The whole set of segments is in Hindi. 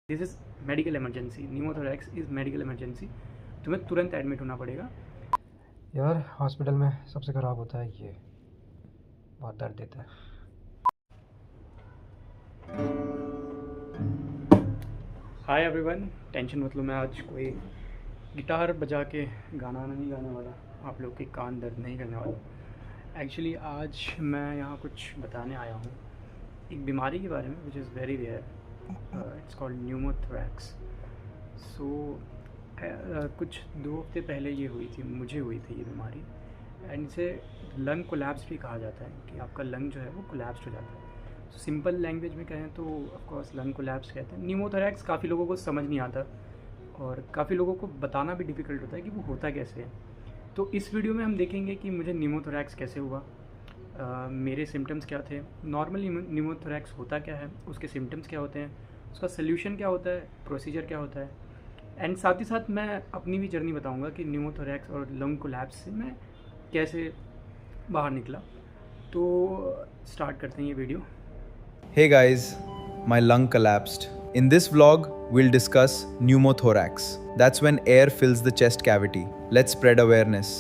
This is medical emergency, pneumothorax is medical emergency, तुम्हें तुरंत एडमिट होना पड़ेगा। यार हॉस्पिटल में सबसे ख़राब होता है ये, बहुत दर्द देता है। हाय एवरीवन, टेंशन मत लो, मैं आज कोई गिटार बजा के गाना नहीं गाने वाला, आप लोग के कान दर्द नहीं करने वाला। एक्चुअली आज मैं यहाँ कुछ बताने आया हूँ एक बीमारी के बारे में which is very rare. It's called pneumothorax. So कुछ 2 हफ्ते पहले ये मुझे हुई थी ये बीमारी, एंड इसे लंग कोलैप्स भी कहा जाता है कि आपका लंग जो है वो कोलैप्स हो जाता है। तो सिंपल लैंग्वेज में कहें तो ऑफ कोर्स लंग कोलैप्स कहते हैं। न्यूमोथोरैक्स काफ़ी लोगों को समझ नहीं आता और काफ़ी लोगों को बताना भी डिफ़िकल्ट होता है कि वो होता कैसे है। तो इस वीडियो में हम देखेंगे कि मुझे न्यूमोथोरैक्स कैसे हुआ, मेरे सिम्टम्स क्या थे, नॉर्मल न्यूमोथोरैक्स होता क्या है, उसके सिम्टम्स क्या होते हैं, उसका सल्यूशन क्या होता है, प्रोसीजर क्या होता है, एंड साथ ही साथ मैं अपनी भी जर्नी बताऊंगा कि न्यूमोथोरैक्स और लंग कोलैप्स से मैं कैसे बाहर निकला। तो स्टार्ट करते हैं ये video. Hey guys, my lung collapsed. In this vlog, we'll discuss pneumothorax. That's when air fills the chest cavity. Let's spread awareness.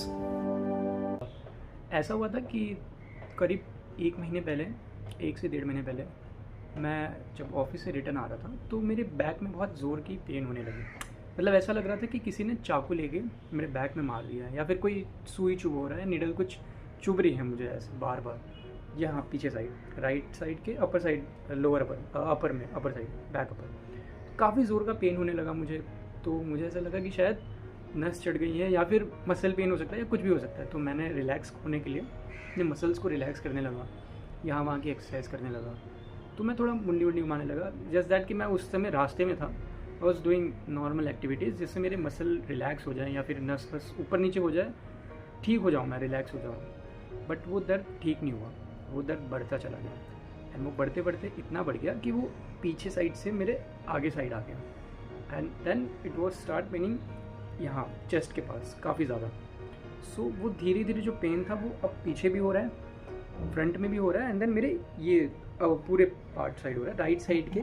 ऐसा हुआ था कि करीब 1 महीने पहले, 1 से 1.5 महीने पहले, मैं जब ऑफिस से रिटर्न आ रहा था तो मेरे बैक में बहुत ज़ोर की पेन होने लगी। मतलब ऐसा लग रहा था कि किसी ने चाकू लेके मेरे बैक में मार दिया है या फिर कोई सुई चुभ हो रहा है, नीडल कुछ चुभ रही है मुझे ऐसे बार बार। यहाँ पीछे साइड, राइट साइड के अपर साइड, लोअर अपर में, अपर साइड, बैक अपर, काफ़ी ज़ोर का पेन होने लगा मुझे। तो मुझे ऐसा लगा कि शायद नस चढ़ गई है या फिर मसल पेन हो सकता है या कुछ भी हो सकता है। तो मैंने रिलैक्स होने के लिए अपने मसल्स को रिलैक्स करने लगा, यहाँ वहाँ की एक्सरसाइज करने लगा। तो मैं थोड़ा मुंडी वुंडी घुमाने लगा, जस्ट दैट कि मैं उस समय रास्ते में था। I was doing normal activities जिससे मेरे मसल रिलैक्स हो जाए या फिर नस बस ऊपर नीचे हो जाए, ठीक हो जाऊँ, मैं रिलैक्स हो जाऊँ। बट वो दर्द ठीक नहीं हुआ, वो दर्द बढ़ता चला गया, एंड वो बढ़ते बढ़ते इतना बढ़ गया कि वो पीछे साइड से मेरे आगे साइड आ गया, and then it was start paining यहाँ चेस्ट के पास काफ़ी ज़्यादा। सो वो धीरे धीरे जो पेन था वो अब पीछे भी हो रहा है, फ्रंट में भी हो रहा है, एंड देन मेरे ये पूरे पार्ट साइड हो रहा है, राइट साइड के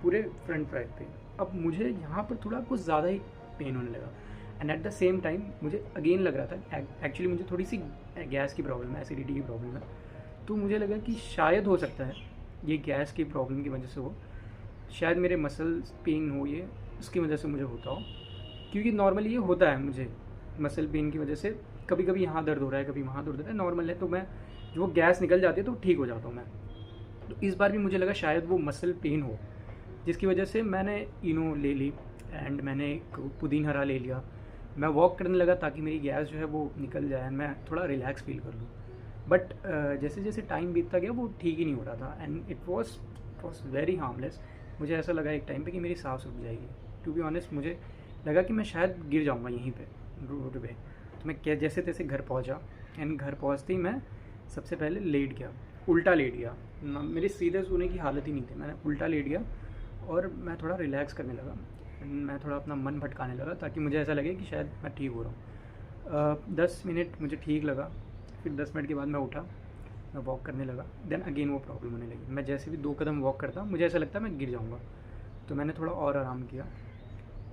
पूरे फ्रंट साइड पे। अब मुझे यहाँ पर थोड़ा कुछ ज़्यादा ही पेन होने लगा, and eight the same time मुझे अगेन लग रहा था, एक्चुअली मुझे थोड़ी सी गैस की प्रॉब्लम है, एसिडिटी की प्रॉब्लम है। तो मुझे लगा कि शायद हो सकता है ये गैस की प्रॉब्लम की वजह से हो, शायद मेरे मसल पेन हो, ये उसकी वजह से मुझे होता हो, क्योंकि नॉर्मली ये होता है मुझे मसल पेन की वजह से। कभी कभी यहाँ दर्द हो रहा है, कभी वहाँ दर्द हो रहा है, नॉर्मल है। तो मैं जो वो गैस निकल जाती है तो ठीक हो जाता हूँ मैं। तो इस बार भी मुझे लगा शायद वो मसल पेन हो, जिसकी वजह से मैंने इनो ले ली एंड मैंने एक पुदीन हरा ले लिया। मैं वॉक करने लगा ताकि मेरी गैस जो है वो निकल जाए, मैं थोड़ा रिलैक्स फील कर लूँ। बट जैसे जैसे टाइम बीतता गया वो ठीक ही नहीं हो रहा था, and it was very harmless. मुझे ऐसा लगा एक टाइम पे कि मेरी सांस रुक जाएगी। टू बी ऑनेस्ट मुझे लगा कि मैं शायद गिर जाऊँगा यहीं पे रोड पे। तो मैं क्या जैसे तैसे घर पहुँचा, एंड घर पहुँचते ही मैं सबसे पहले लेट गया, उल्टा लेट गया। मेरे सीधे सोने की हालत ही नहीं थी, मैंने उल्टा लेट गया और मैं थोड़ा रिलैक्स करने लगा, मैं थोड़ा अपना मन भटकाने लगा ताकि मुझे ऐसा लगे कि शायद मैं ठीक हो रहा हूँ। 10 मिनट मुझे ठीक लगा, फिर 10 मिनट के बाद मैं उठा, मैं वॉक करने लगा, देन अगेन वो प्रॉब्लम होने लगी। मैं जैसे भी 2 कदम वॉक करता मुझे ऐसा लगता मैं गिर जाऊँगा। तो मैंने थोड़ा और आराम किया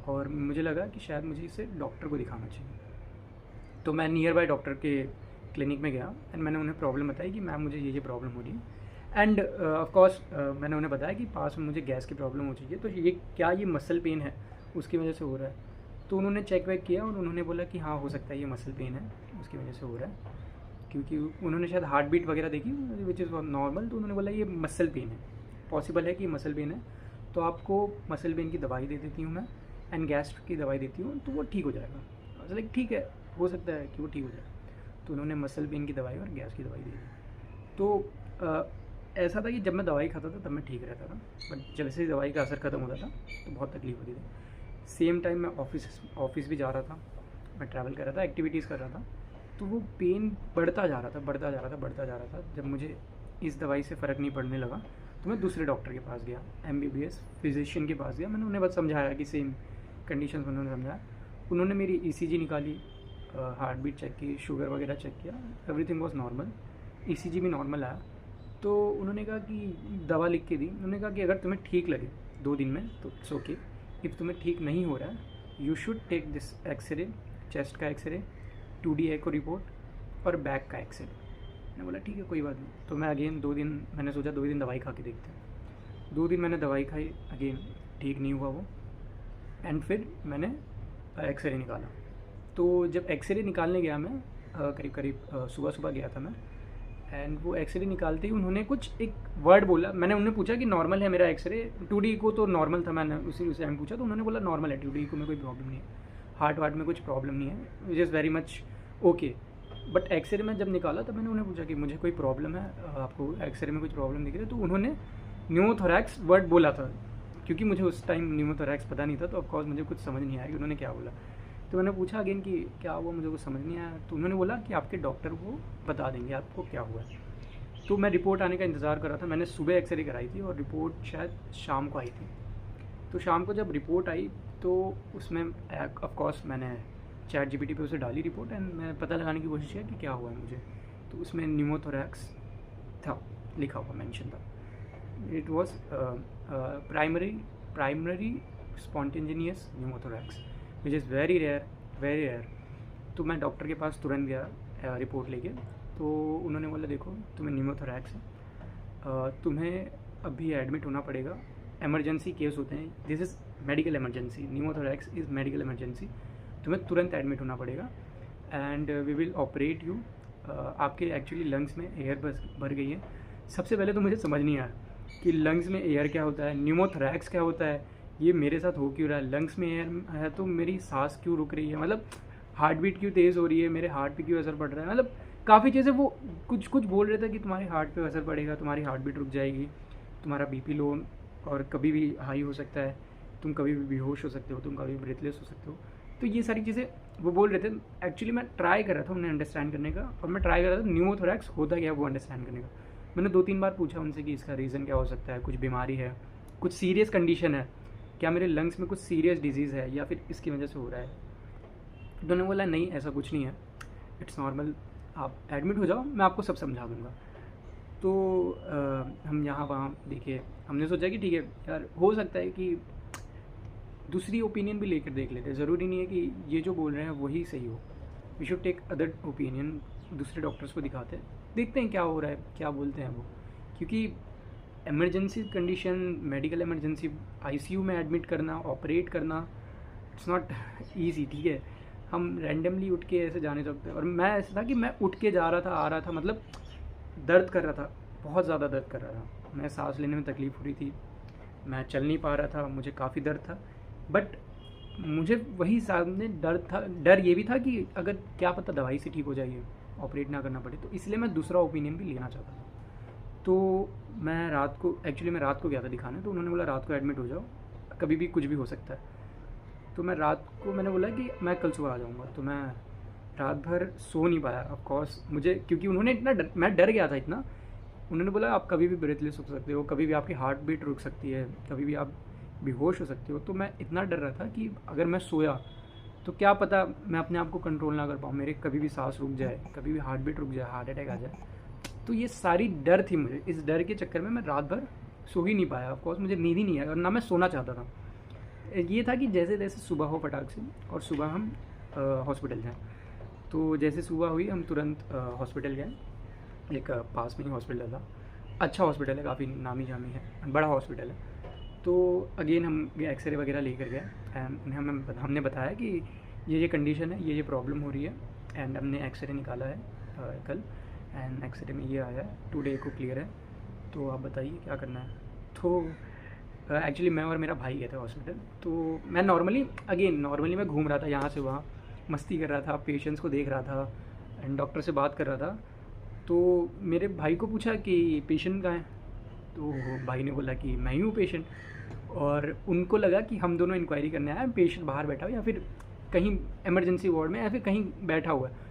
और मुझे लगा कि शायद मुझे इसे डॉक्टर को दिखाना चाहिए। तो मैं नियर बाय डॉक्टर के क्लिनिक में गया एंड मैंने उन्हें प्रॉब्लम बताई कि मैम मुझे ये प्रॉब्लम हो रही है, एंड ऑफ कोर्स मैंने उन्हें बताया कि पास में मुझे गैस की प्रॉब्लम हो चुकी है, तो ये क्या ये मसल पेन है उसकी वजह से हो रहा है। तो उन्होंने चेक वेक किया और उन्होंने बोला कि हाँ हो सकता है ये मसल पेन है, उसकी वजह से हो रहा है, क्योंकि उन्होंने शायद हार्ट बीट वगैरह देखी विच इज़ नॉर्मल। तो उन्होंने बोला ये मसल पेन है, पॉसिबल है कि मसल पेन है, तो आपको मसल पेन की दवाई दे देती हूँ मैं, एंड गैस की दवाई देती हूँ, तो वो ठीक हो जाएगा। लाइक ठीक है, हो सकता है कि वो ठीक हो जाए। तो उन्होंने मसल पेन की दवाई और गैस की दवाई दी थी। तो ऐसा था कि जब मैं दवाई खाता था तब मैं ठीक रहता था, बट जैसे ही दवाई का असर ख़त्म होता था तो बहुत तकलीफ होती थी। सेम टाइम मैं ऑफिस भी जा रहा था, मैं ट्रैवल कर रहा था, एक्टिविटीज़ कर रहा था, तो वो पेन बढ़ता जा रहा था, बढ़ता जा रहा था, बढ़ता जा रहा था। जब मुझे इस दवाई से फ़र्क नहीं पड़ने लगा तो मैं दूसरे डॉक्टर के पास गया, MBBS फिजिशियन के पास गया। मैंने उन्हें बस समझाया कि सेम कंडीशन उन्होंने समझाया। उन्होंने मेरी ECG निकाली, हार्ट बीट चेक की, शुगर वगैरह चेक किया, एवरीथिंग वॉज नॉर्मल, ECG भी नॉर्मल आया। तो उन्होंने कहा कि दवा लिख के दी, उन्होंने कहा कि अगर तुम्हें ठीक लगे 2 दिन में, तो इट्स ओके। इफ़ तुम्हें ठीक नहीं हो रहा है you should take this x-ray, chest का एक्सरे, 2D एको रिपोर्ट और बैक का एक्सरे। मैंने बोला ठीक है कोई बात नहीं। तो मैं अगेन 2 दिन, मैंने सोचा 2 दिन दवाई खा के देखते हैं। 2 दिन मैंने दवाई खाई, अगेन ठीक नहीं हुआ वो। एंड फिर मैंने एक्सरे निकाला। तो जब एक्सरे निकालने गया मैं करीब सुबह सुबह गया था मैं, एंड वो एक्सरे निकालते ही उन्होंने कुछ एक वर्ड बोला। मैंने उन्हें पूछा कि नॉर्मल है मेरा एक्सरे, 2D को तो नॉर्मल था, मैंने उसी टाइम पूछा तो उन्होंने बोला नॉर्मल है, 2D को में कोई प्रॉब्लम नहीं है, हार्ट वार्ट में कुछ प्रॉब्लम नहीं है, which is very much okay. But x-ray में जब निकाला तब मैंने उन्हें पूछा कि मुझे कोई प्रॉब्लम है, आपको एक्सरे में कुछ प्रॉब्लम दिख रही है? तो उन्होंने न्यूमोथोरैक्स वर्ड बोला था, क्योंकि मुझे उस टाइम न्यूमोथोरैक्स पता नहीं था, तो ऑफकोर्स मुझे कुछ समझ नहीं आया कि उन्होंने क्या बोला। तो मैंने पूछा अगेन कि क्या हुआ, मुझे कुछ समझ नहीं आया। तो उन्होंने बोला कि आपके डॉक्टर को बता देंगे आपको क्या हुआ है। तो मैं रिपोर्ट आने का इंतज़ार कर रहा था। मैंने सुबह एक्सरे कराई थी और रिपोर्ट शायद शाम को आई थी। तो शाम को जब रिपोर्ट आई तो उसमें ऑफकोर्स मैंने ChatGPT पे उसे डाली रिपोर्ट, एंड मैं पता लगाने की कोशिश किया कि क्या हुआ है मुझे। तो उसमें न्यूमोथोरैक्स था लिखा हुआ, मेंशन था। It was primary spontaneous pneumothorax which is very rare. तो मैं डॉक्टर के पास तुरंत गया रिपोर्ट लेके। तो उन्होंने बोला देखो तुम्हें न्यूमोथोरैक्स है, तुम्हें अभी एडमिट होना पड़ेगा, एमरजेंसी केस होते हैं, this is medical emergency, pneumothorax is medical emergency, तुम्हें तुरंत एडमिट होना पड़ेगा and we will operate you. आपके एक्चुअली लंग्स में एयर भर गई है। सबसे पहले तो मुझे समझ नहीं आया कि लंग्स में एयर क्या होता है, न्यूमोथोरैक्स क्या होता है, ये मेरे साथ हो क्यों रहा है, लंग्स में एयर है तो मेरी सांस क्यों रुक रही है, मतलब हार्ट बीट क्यों तेज़ हो रही है, मेरे हार्ट पे क्यों असर पड़ रहा है, मतलब काफ़ी चीज़ें वो कुछ बोल रहे थे कि तुम्हारे हार्ट पे असर पड़ेगा, तुम्हारी हार्ट बीट रुक जाएगी, तुम्हारा BP लो और कभी भी हाई हो सकता है, तुम कभी भी बेहोश हो सकते हो, तुम कभी ब्रेथलेस हो सकते हो। तो ये सारी चीज़ें वो बोल रहे थे। एक्चुअली मैं ट्राई कर रहा था उन्हें अंडरस्टैंड करने का, और मैं ट्राई कर रहा था न्यूमोथोरैक्स होता क्या वो अंडरस्टैंड करने का। मैंने 2-3 बार पूछा उनसे कि इसका रीज़न क्या हो सकता है, कुछ बीमारी है, कुछ सीरियस कंडीशन है क्या, मेरे लंग्स में कुछ सीरियस डिजीज़ है या फिर इसकी वजह से हो रहा है। तो उन्होंने बोला नहीं ऐसा कुछ नहीं है, इट्स नॉर्मल, आप एडमिट हो जाओ, मैं आपको सब समझा दूँगा। तो हम यहाँ वहाँ देखिए, हमने सोचा कि ठीक है यार, हो सकता है कि दूसरी ओपिनियन भी लेकर देख लेते हैं, ज़रूरी नहीं है कि ये जो बोल रहे हैं वही सही हो, we should take other opinion, दूसरे डॉक्टर्स को दिखाते हैं, देखते हैं क्या हो रहा है, क्या बोलते हैं वो। क्योंकि emergency condition, medical emergency, ICU में एडमिट करना, ऑपरेट करना, इट्स नॉट ईजी, ठीक है। हम रैंडमली उठ के ऐसे जाने सकते हैं, और मैं ऐसा था कि मैं उठ के जा रहा था, आ रहा था, मतलब दर्द कर रहा था, बहुत ज़्यादा दर्द कर रहा था, मैं सांस लेने में तकलीफ़ हो रही थी, मैं चल नहीं पा रहा था, मुझे काफ़ी दर्द था। बट मुझे वही सामने डर ये भी था कि अगर क्या पता दवाई से ठीक हो जाएगी, ऑपरेट ना करना पड़े, तो इसलिए मैं दूसरा ओपिनियन भी लेना चाहता था। तो मैं रात को गया था दिखाने, तो उन्होंने बोला रात को एडमिट हो जाओ, कभी भी कुछ भी हो सकता है। तो मैं रात को, मैंने बोला कि मैं कल सुबह आ जाऊँगा। तो मैं रात भर सो नहीं पाया ऑफकोर्स, मुझे, क्योंकि उन्होंने मैं डर गया था इतना। उन्होंने बोला आप कभी भी ब्रेथलेस हो सकते हो, कभी भी आपकी हार्ट बीट रुक सकती है, कभी भी आप बेहोश हो सकते हो। तो मैं इतना डर रहा था कि अगर मैं सोया तो क्या पता मैं अपने आप को कंट्रोल ना कर पाऊँ, मेरे कभी भी सांस रुक जाए, कभी भी हार्ट बीट रुक जाए, हार्ट अटैक आ जाए। तो ये सारी डर थी मुझे, इस डर के चक्कर में मैं रात भर सो ही नहीं पाया। ऑफकोर्स मुझे नींद ही नहीं आई और ना मैं सोना चाहता था। ये था कि जैसे जैसे सुबह हो फटाक से, और सुबह हम हॉस्पिटल जाएँ। तो जैसे सुबह हुई हम तुरंत हॉस्पिटल गए, एक पास में ही हॉस्पिटल था, अच्छा हॉस्पिटल है, काफ़ी नामी जामी है, बड़ा हॉस्पिटल है। तो अगेन हम एक्सरे वगैरह लेकर गए एंड उन्हें हमने बताया कि ये कंडीशन है, ये प्रॉब्लम हो रही है, एंड हमने एक्सरे निकाला है कल, एंड एक्सरे में ये आया है 2 डे को क्लियर है, तो आप बताइए क्या करना है। तो एक्चुअली मैं और मेरा भाई गए थे हॉस्पिटल। तो मैं नॉर्मली मैं घूम रहा था यहाँ से वहाँ, मस्ती कर रहा था, पेशेंट्स को देख रहा था एंड डॉक्टर से बात कर रहा था। तो मेरे भाई को पूछा कि पेशेंट कहाँ है, तो भाई ने बोला कि मैं ही हूँ पेशेंट, और उनको लगा कि हम दोनों इंक्वायरी करने आए, पेशेंट बाहर बैठा हो या फिर कहीं इमरजेंसी वार्ड में या फिर कहीं बैठा हुआ है।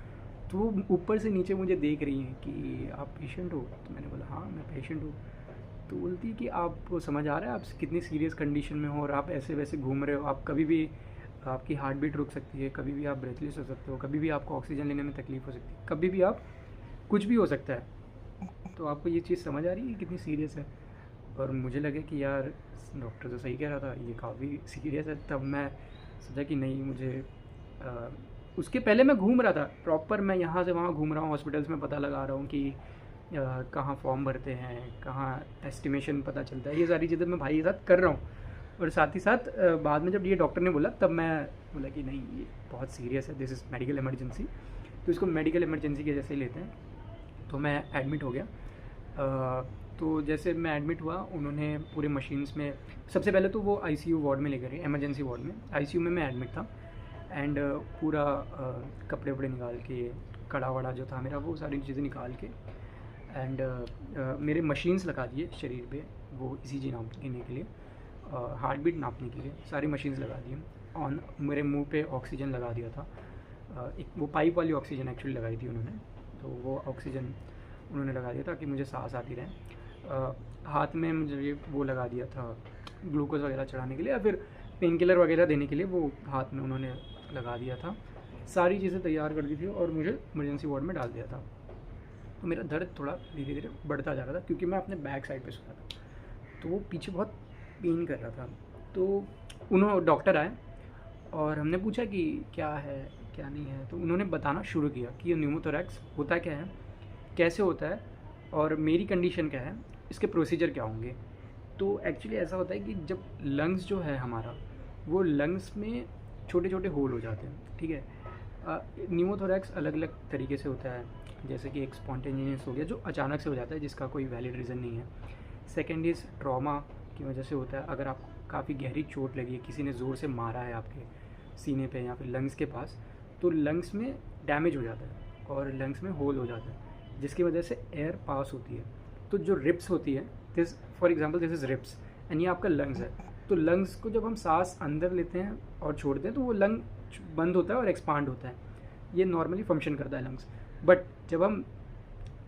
तो वो ऊपर से नीचे मुझे देख रही हैं कि आप पेशेंट हो। तो मैंने बोला हाँ मैं पेशेंट हूँ। तो बोलती है कि आपको समझ आ रहा है आप कितनी सीरियस कंडीशन में हो और आप ऐसे वैसे घूम रहे हो, आप कभी भी, आपकी हार्ट बीट रुक सकती है, कभी भी आप ब्रेथलेस हो सकते हो, कभी भी आपको ऑक्सीजन लेने में तकलीफ हो सकती है, कभी भी आप कुछ भी हो सकता है। तो आपको ये चीज़ समझ आ रही है कितनी सीरियस है। और मुझे लगे कि यार डॉक्टर तो सही कह रहा था, ये काफ़ी सीरियस है। तब मैं सोचा कि नहीं, मुझे उसके पहले मैं घूम रहा था प्रॉपर, मैं यहाँ से वहाँ घूम रहा हूँ, हॉस्पिटल्स में पता लगा रहा हूँ कि कहाँ फॉर्म भरते हैं, कहाँ एस्टिमेशन पता चलता है, ये सारी चीज़ें मैं भाई के साथ कर रहा हूँ। और साथ ही साथ बाद में जब ये डॉक्टर ने बोला तब मैं बोला कि नहीं, ये बहुत सीरियस है, दिस इज़ मेडिकल इमरजेंसी, तो इसको मेडिकल इमरजेंसी के जैसे ही लेते हैं। तो मैं एडमिट हो गया। तो जैसे मैं एडमिट हुआ, उन्होंने पूरे मशीन्स में, सबसे पहले तो वो आईसीयू वार्ड में लेकर गए, इमरजेंसी वार्ड में। आईसीयू में मैं एडमिट था एंड पूरा कपड़े वपड़े निकाल के, कड़ा वड़ा जो था मेरा, वो सारी चीज़ें निकाल के एंड मेरे मशीन्स लगा दिए शरीर पे, वो ECG नापने के लिए, हार्ट बीट नापने के लिए सारी मशीन्स लगा दी। ऑन मेरे मुंह पे ऑक्सीजन लगा दिया था, एक वो पाइप वाली ऑक्सीजन एक्चुअली लगाई थी उन्होंने, तो वो ऑक्सीजन उन्होंने लगा दिया ताकि मुझे सांस आती रहे। हाथ में मुझे वो लगा दिया था ग्लूकोज वगैरह चढ़ाने के लिए, या फिर पेन किलर वगैरह देने के लिए, वो हाथ में उन्होंने लगा दिया था। सारी चीज़ें तैयार कर दी थी और मुझे इमरजेंसी वार्ड में डाल दिया था। तो मेरा दर्द थोड़ा धीरे धीरे बढ़ता जा रहा था क्योंकि मैं अपने बैक साइड पे सोया था, तो वो पीछे बहुत पेन कर रहा था। तो डॉक्टर आए और हमने पूछा कि क्या है क्या नहीं है, तो उन्होंने बताना शुरू किया कि ये न्यूमोथोरैक्स होता क्या है, कैसे होता है, और मेरी कंडीशन क्या है, इसके प्रोसीजर क्या होंगे। तो एक्चुअली ऐसा होता है कि जब लंग्स जो है हमारा, वो लंग्स में छोटे छोटे होल हो जाते हैं, ठीक है। न्यूमोथोरैक्स अलग अलग तरीके से होता है, जैसे कि एक स्पॉन्टेनियस हो गया जो अचानक से हो जाता है, जिसका कोई वैलिड रीज़न नहीं है। सेकेंड इज़ ट्रॉमा की वजह से होता है, अगर आप काफ़ी गहरी चोट लगी है, किसी ने ज़ोर से मारा है आपके सीने पे या फिर लंग्स के पास, तो लंग्स में डैमेज हो जाता है और लंग्स में होल हो जाता है, जिसकी वजह से एयर पास होती है। तो जो रिप्स होती है, this for example this is ribs and ये आपका लंग्स है। तो लंग्स को जब हम सांस अंदर लेते हैं और छोड़ते हैं तो वो लंग बंद होता है और एक्सपांड होता है, ये नॉर्मली फंक्शन करता है लंग्स। बट जब हम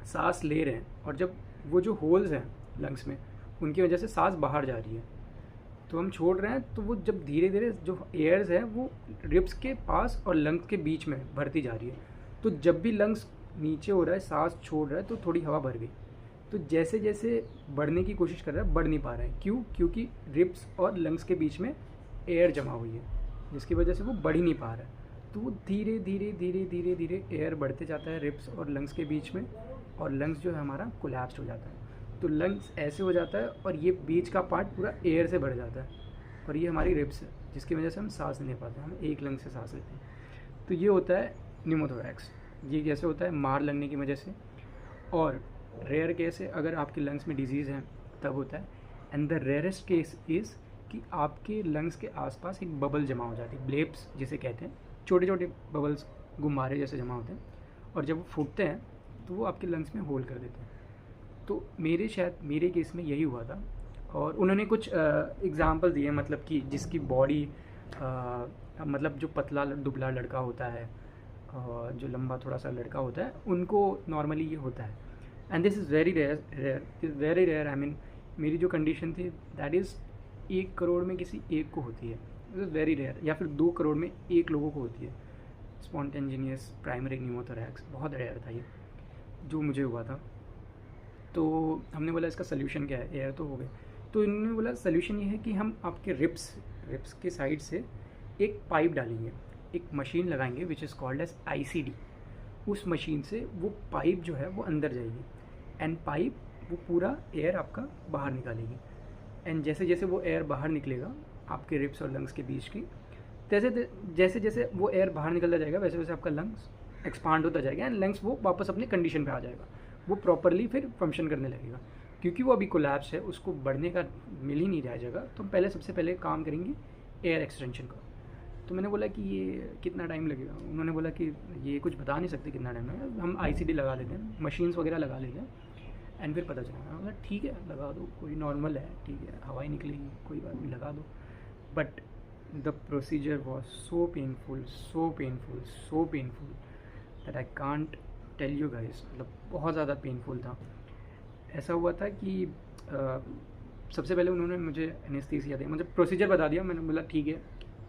सांस ले रहे हैं और जब वो जो होल्स हैं लंग्स में, उनकी वजह से सांस बाहर जा रही है, तो हम छोड़ रहे हैं, तो वो जब धीरे धीरे जो एयर्स है वो रिप्स के पास और लंग्स के बीच में भरती जा रही है। तो जब भी लंग्स नीचे हो रहा है, सांस छोड़ रहा है, तो थोड़ी हवा भर गई, तो जैसे जैसे बढ़ने की कोशिश कर रहा है, बढ़ नहीं पा रहा है। क्यों? क्योंकि रिप्स और लंग्स के बीच में एयर जमा हुई है, जिसकी वजह से वो बढ़ ही नहीं पा रहा है। तो वो धीरे धीरे धीरे धीरे धीरे एयर बढ़ते जाता है रिप्स और लंग्स के बीच में, और लंग्स जो है हमारा कोलैप्स हो जाता है। तो लंग्स ऐसे हो जाता है और ये बीच का पार्ट पूरा एयर से भर जाता है, और ये हमारी रिप्स है, जिसकी वजह से हम सांस नहीं ले पाते, हम एक लंग से सांस लेते हैं। तो ये होता है न्यूमोथोरैक्स। ये कैसे होता है? मार लगने की वजह से, और रेयर केस है अगर आपके लंग्स में डिजीज़ है तब होता है। And the rarest case is कि आपके लंग्स के आसपास एक बबल जमा हो जाती है, ब्लेब्स जिसे कहते हैं, छोटे छोटे बबल्स गुब्बारे जैसे जमा होते हैं, और जब वो फूटते हैं तो वो आपके लंग्स में होल कर देते हैं। तो मेरे केस में यही हुआ था। और उन्होंने कुछ एग्जांपल दिए, मतलब कि जिसकी बॉडी मतलब जो पतला दुबला लड़का होता है, जो लंबा थोड़ा सा लड़का होता है, उनको नॉर्मली ये होता है। And this is very rare. I mean मेरी जो कंडीशन थी दैट इज़ 1 करोड़ में किसी एक को होती है, दिस इज़ वेरी रेयर, या फिर 2 करोड़ में 1 लोगों को होती है। स्पॉन्टेनियस प्राइमरी न्यूमोथोरैक्स बहुत रेयर था ये जो मुझे हुआ था। तो हमने बोला इसका सोल्यूशन क्या है, एयर तो हो गए। तो इन्होंने बोला सोल्यूशन ये है कि हम आपके रिप्स के साइड से एक पाइप डालेंगे, एक मशीन लगाएंगे which is called as ICD। उस मशीन से वो पाइप जो है वो अंदर जाएगी, एंड पाइप वो पूरा एयर आपका बाहर निकालेगी। एंड जैसे जैसे वो एयर बाहर निकलेगा आपके रिप्स और लंग्स के बीच की, जैसे जैसे वो एयर बाहर निकलता जाएगा, वैसे वैसे आपका लंग्स एक्सपांड होता जाएगा, एंड लंग्स वो वापस अपने कंडीशन पे आ जाएगा, वो प्रॉपरली फिर फंक्शन करने लगेगा। क्योंकि वो अभी कोलैप्स है, उसको बढ़ने का मिल ही नहीं रहा जगह, तो हम सबसे पहले काम करेंगे एयर एक्सटेंशन का। तो मैंने बोला कि ये कितना टाइम लगेगा? उन्होंने बोला कि ये कुछ बता नहीं सकते कितना टाइम लगेगा, हम ICD लगा लेते हैं, मशीन्स वगैरह लगा लेते हैं, एंड फिर पता चलेगा। मैं बोला ठीक है लगा दो, कोई नॉर्मल है, ठीक है, हवाई निकलेगी, कोई बात नहीं, लगा दो। But the procedure was so painful that I can't tell you guys. मतलब बहुत ज़्यादा पेनफुल था। ऐसा हुआ था कि सबसे पहले उन्होंने मुझे एनेस्थीसिया दिया, मुझे प्रोसीजर बता दिया। मैंने बोला ठीक है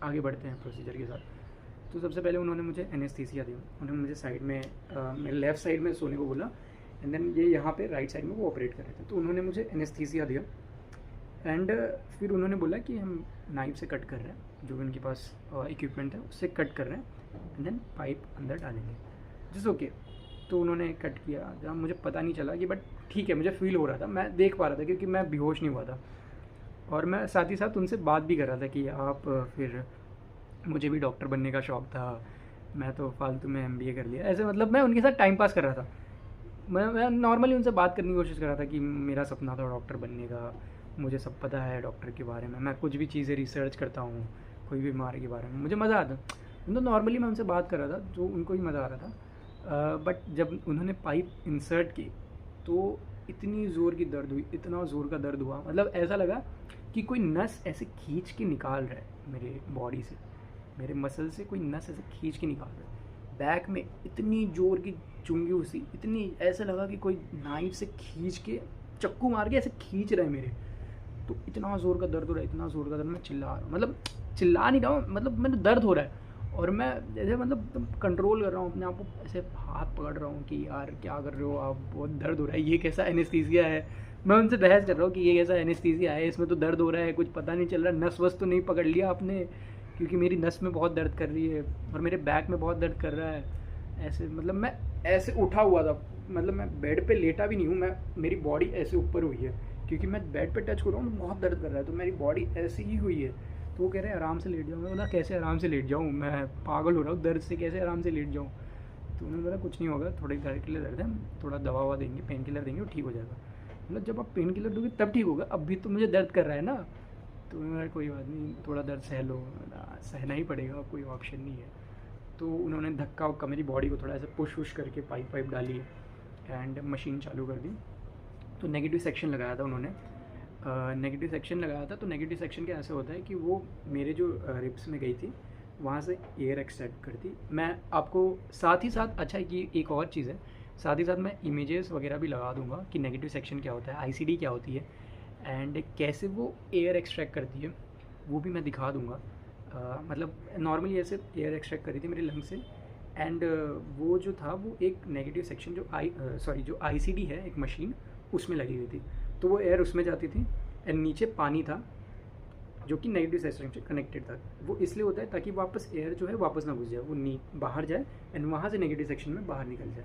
आगे बढ़ते हैं प्रोसीजर के साथ। तो सबसे पहले उन्होंने मुझे एनेस्थीसिया दिया, उन्होंने मुझे साइड में मेरे लेफ़्ट साइड में सोने को बोला, एंड देन ये यहाँ पे राइट साइड में वो ऑपरेट कर रहे थे। तो उन्होंने मुझे एनेस्थीसिया दिया एंड फिर उन्होंने बोला कि हम नाइफ से कट कर रहे हैं, जो उनके पास इक्विपमेंट है उससे कट कर रहे हैं एंड देन पाइप अंदर डालेंगे, जिस ओके। तो उन्होंने कट किया, जहाँ मुझे पता नहीं चला कि बट ठीक है, मुझे फील हो रहा था, मैं देख पा रहा था क्योंकि मैं बेहोश नहीं हुआ था। और मैं साथ ही साथ उनसे बात भी कर रहा था कि आप फिर मुझे भी डॉक्टर बनने का शौक़ था, मैं तो फालतू में MBA कर लिया, ऐसे मतलब मैं उनके साथ टाइम पास कर रहा था। मैं नॉर्मली उनसे बात करने की कोशिश कर रहा था कि मेरा सपना था डॉक्टर बनने का, मुझे सब पता है डॉक्टर के बारे में, मैं कुछ भी चीज़ें रिसर्च करता हूँ, कोई भी बीमारी के बारे में मुझे मज़ा आता। तो नॉर्मली मैं उनसे बात कर रहा था, जो उनको ही मज़ा आ रहा था। बट जब उन्होंने पाइप इंसर्ट की तो इतनी ज़ोर की दर्द हुई, इतना ज़ोर का दर्द हुआ, मतलब ऐसा लगा कि कोई नस ऐसे खींच के निकाल रहा है मेरे बॉडी से, मेरे मसल से कोई नस ऐसे खींच के निकाल रहा है। बैक में इतनी जोर की चुंगी उसी, इतनी ऐसा लगा कि कोई नाइफ से खींच के, चक्कू मार के ऐसे खींच रहा है मेरे। तो इतना ज़ोर का दर्द हो रहा है, इतना ज़ोर का दर्द, मैं चिल्ला रहा हूँ, मतलब चिल्ला नहीं रहा हूँ, मतलब मैंने दर्द हो रहा है। और मैं जैसे मतलब कंट्रोल कर रहा हूँ अपने आप को, ऐसे हाथ पकड़ रहा हूँ कि यार क्या कर रहे हो आप, बहुत दर्द हो रहा है, ये कैसा एनेस्थीसिया है। मैं उनसे बहस कर रहा हूँ कि ये कैसा एनेस्थीसिया है, इसमें तो दर्द हो रहा है, कुछ पता नहीं चल रहा, नस वस तो नहीं पकड़ लिया आपने, क्योंकि मेरी नस में बहुत दर्द कर रही है और मेरे बैक में बहुत दर्द कर रहा है। ऐसे मतलब मैं ऐसे उठा हुआ था, मतलब मैं बेड पे लेटा भी नहीं हूँ, मैं मेरी बॉडी ऐसे ऊपर हुई है, क्योंकि मैं बेड पे टच कर रहा हूँ तो बहुत दर्द कर रहा है, तो मेरी बॉडी ऐसी ही हुई है। तो वो कह रहे हैं आराम से लेट जाओ। मैं बोला कैसे आराम से लेट जाऊँ, मैं पागल हो रहा हूँ दर्द से, कैसे आराम से लेट जाऊँ। तो उन्होंने बोला कुछ नहीं होगा, थोड़ी देर के लिए दर्द है, थोड़ा दवा ववा देंगे, पेन किलर देंगे, वो ठीक हो जाएगा। मतलब जब आप पेन किलर दोगे तब ठीक होगा, अभी तो मुझे दर्द कर रहा है ना। तो उन्होंने कोई बात नहीं, थोड़ा दर्द सह लो, सहना ही पड़ेगा, कोई ऑप्शन नहीं है। तो उन्होंने धक्का वक्का मेरी बॉडी को थोड़ा ऐसे पुश वुश करके पाइप वाइप डाली एंड मशीन चालू कर दी। तो नेगेटिव सेक्शन लगाया था उन्होंने, नेगेटिव सेक्शन लगाया था। तो नेगेटिव सेक्शन का ऐसे होता है कि वो मेरे जो रिब्स में गई थी वहाँ से एयर एक्सट्रैक्ट करती। मैं आपको साथ ही साथ, अच्छा कि एक और चीज़ है, साथ ही साथ मैं इमेजेस वगैरह भी लगा दूंगा कि नेगेटिव सेक्शन क्या होता है, ICD क्या होती है एंड कैसे वो एयर एक्सट्रैक्ट करती है, वो भी मैं दिखा दूंगा। मतलब नॉर्मली ऐसे एयर एक्सट्रैक्ट करी थी मेरे लंग से एंड वो जो था वो एक नेगेटिव सेक्शन जो ICD है एक मशीन, उसमें लगी हुई थी। तो वो एयर उसमें जाती थी एंड नीचे पानी था जो कि नेगेटिव सेक्शन से कनेक्टेड था। वो इसलिए होता है ताकि वापस एयर जो है वापस ना घुस जाए, वो बाहर जाए एंड वहाँ से नेगेटिव सेक्शन में बाहर निकल जाए,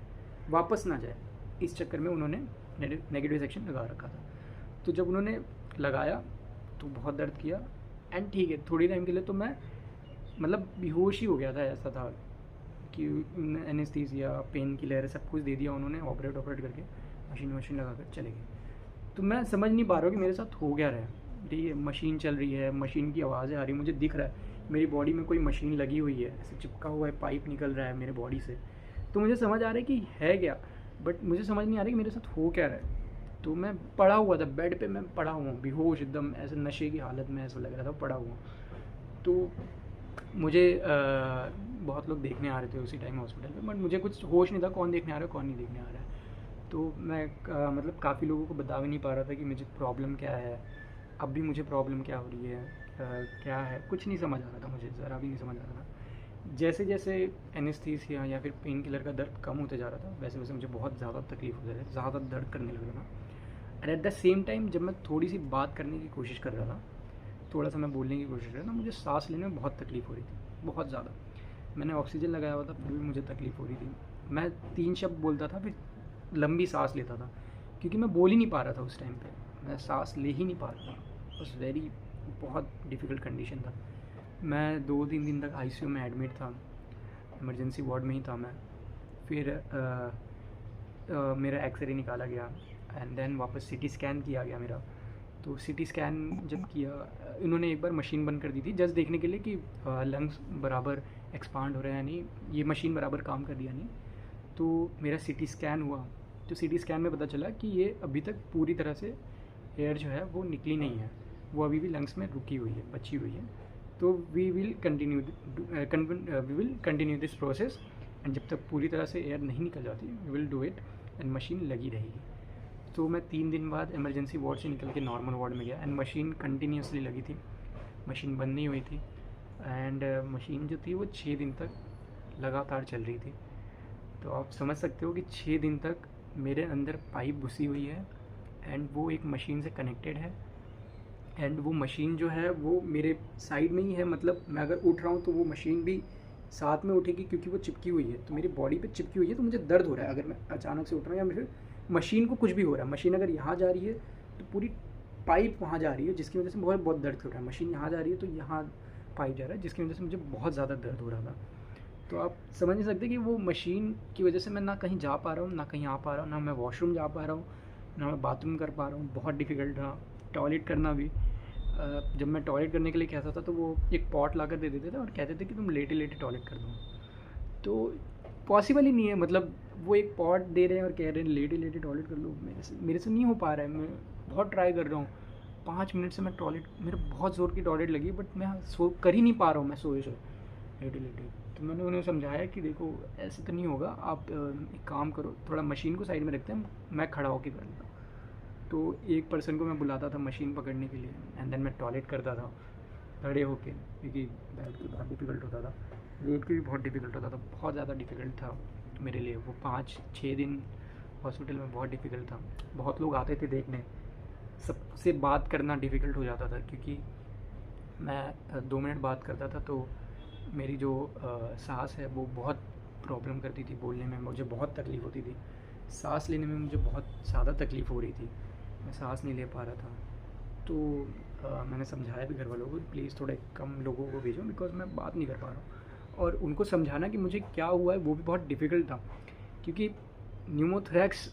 वापस ना जाए। इस चक्कर में उन्होंने नेगेटिव सेक्शन लगा रखा था। तो जब उन्होंने लगाया तो बहुत दर्द किया एंड ठीक है, थोड़ी टाइम के लिए तो मैं मतलब बेहोश ही हो गया था। ऐसा था कि एनेस्थीसिया, पेन किलर सब कुछ दे दिया उन्होंने, ऑपरेट करके मशीन लगा कर चले गए। तो मैं समझ नहीं पा रहा हूँ कि मेरे साथ हो क्या रहा है। ठीक है, मशीन चल रही है, मशीन की आवाज़ें आ रही, मुझे दिख रहा है मेरी बॉडी में कोई मशीन लगी हुई है, ऐसे चिपका हुआ है, पाइप निकल रहा है मेरे बॉडी से। तो मुझे समझ आ रहा है कि है क्या, बट मुझे समझ नहीं आ रहा कि मेरे साथ हो क्या रहा है। तो मैं पड़ा हुआ था बेड पे, मैं पड़ा हुआ हूँ बेहोश एकदम, ऐसे नशे की हालत में ऐसा लग रहा था, पड़ा हुआ। तो मुझे बहुत लोग देखने आ रहे थे उसी टाइम हॉस्पिटल में, बट मुझे कुछ होश नहीं था कौन देखने आ रहा है कौन नहीं देखने आ रहा है। तो मैं मतलब काफ़ी लोगों को बता भी नहीं पा रहा था कि मुझे प्रॉब्लम क्या है, अब भी मुझे प्रॉब्लम क्या हो रही है, क्या है, कुछ नहीं समझ आ रहा था, मुझे ज़रा भी नहीं समझ आ रहा था। जैसे जैसे एनेस्थीसिया या फिर पेन किलर का दर्द कम होते जा रहा था, वैसे वैसे मुझे बहुत ज़्यादा तकलीफ हो रही थी, ज़्यादा दर्द करने लग रहा था। And eight the same time जब मैं थोड़ी सी बात करने की कोशिश कर रहा था, थोड़ा सा मैं बोलने की कोशिश कर रहा था, मुझे सांस लेने में बहुत तकलीफ़ हो रही थी, बहुत ज़्यादा। मैंने ऑक्सीजन लगाया हुआ था फिर भी मुझे तकलीफ़ हो रही थी। मैं 3 शब्द बोलता था, फिर लंबी सांस लेता था, क्योंकि मैं बोल ही नहीं पा रहा था उस टाइम पे, मैं सांस ले ही नहीं पा रहा था। बस बहुत डिफ़िकल्ट कंडीशन था। मैं 2-3 दिन तक ICU में एडमिट था, इमरजेंसी वार्ड में ही था मैं। फिर मेरा एक्सरे निकाला गया एंड देन वापस CT स्कैन किया गया मेरा। तो CT स्कैन जब किया, इन्होंने एक बार मशीन बंद कर दी थी जस्ट देखने के लिए कि लंग्स बराबर एक्सपांड हो रहे हैं या नहीं, ये मशीन बराबर काम कर दिया नहीं। तो मेरा CT स्कैन हुआ, तो CT स्कैन में पता चला कि ये अभी तक पूरी तरह से एयर जो है वो निकली नहीं है, वो अभी भी लंग्स में रुकी हुई है, बची हुई है। तो we will continue this process and जब तक पूरी तरह से एयर नहीं निकल जाती we will do it and machine लगी रहेगी। तो मैं 3 दिन बाद इमरजेंसी वार्ड से निकल के नॉर्मल वार्ड में गया एंड मशीन कंटिन्यूसली लगी थी, मशीन बंद नहीं हुई थी। एंड मशीन जो थी वो 6 दिन तक लगातार चल रही थी। तो आप समझ सकते हो कि 6 दिन तक मेरे अंदर पाइप घुसी हुई है एंड वो एक मशीन से कनेक्टेड है एंड वो मशीन जो है वो मेरे साइड में ही है, मतलब मैं अगर उठ रहा हूँ तो वो मशीन भी साथ में उठेगी क्योंकि वो चिपकी हुई है, तो मेरी बॉडी पे चिपकी हुई है, तो मुझे दर्द हो रहा है अगर मैं अचानक से उठ रहा हूँ या फिर मशीन को कुछ भी हो रहा है। मशीन अगर यहाँ जा रही है तो पूरी पाइप वहाँ जा रही है, जिसकी वजह से बहुत बहुत दर्द हो रहा है। मशीन यहाँ जा रही है तो यहाँ पाइप जा रहा है, जिसकी वजह से मुझे बहुत ज़्यादा दर्द हो रहा था। तो आप समझ नहीं सकते कि वो मशीन की वजह से मैं ना कहीं जा पा रहा हूँ, ना कहीं आ पा रहा हूँ, ना मैं वॉशरूम जा पा रहा हूँ, ना मैं बाथरूम कर पा रहा हूँ। बहुत डिफ़िकल्ट था टॉयलेट करना भी। जब मैं टॉयलेट करने के लिए कहता था तो वो एक पॉट ला कर दे देते थे और कहते थे कि तुम लेटे लेटे टॉयलेट कर दो। तो पॉसिबल ही नहीं है, मतलब वो एक पॉट दे रहे हैं और कह रहे हैं लेटे लेटे टॉयलेट कर लो। मेरे से नहीं हो पा रहा है। मैं बहुत ट्राई कर रहा हूँ, 5 मिनट से मैं टॉयलेट, मेरे बहुत ज़ोर की टॉयलेट लगी है बट मैं सो कर ही नहीं पा रहा हूँ, मैं सोए लेटे लेटे। तो मैंने उन्हें समझाया कि देखो ऐसे तो नहीं होगा, आप एक काम करो, थोड़ा मशीन को साइड में रखते हैं, मैं खड़ा होकर कर लेता हूँ। तो एक पर्सन को मैं बुलाता था मशीन पकड़ने के लिए एंड देन मैं टॉयलेट करता था खड़े होके, क्योंकि बैठ के बहुत डिफ़िकल्ट होता था, लेट के भी बहुत डिफ़िकल्ट होता था। बहुत ज़्यादा डिफ़िकल्ट था मेरे लिए वो 5-6 दिन हॉस्पिटल में, बहुत डिफ़िकल्ट था। बहुत लोग आते थे देखने, सबसे बात करना डिफ़िकल्ट हो जाता था क्योंकि मैं 2 मिनट बात करता था तो मेरी जो सांस है वो बहुत प्रॉब्लम करती थी, बोलने में मुझे बहुत तकलीफ़ होती थी, सांस लेने में मुझे बहुत ज़्यादा तकलीफ़ हो रही थी, मैं सांस नहीं ले पा रहा था। तो मैंने समझाया भी घर वालों को प्लीज़ थोड़े कम लोगों को भेजो बिकॉज मैं बात नहीं कर पा रहा हूँ। और उनको समझाना कि मुझे क्या हुआ है वो भी बहुत डिफ़िकल्ट था, क्योंकि न्यूमोथोरैक्स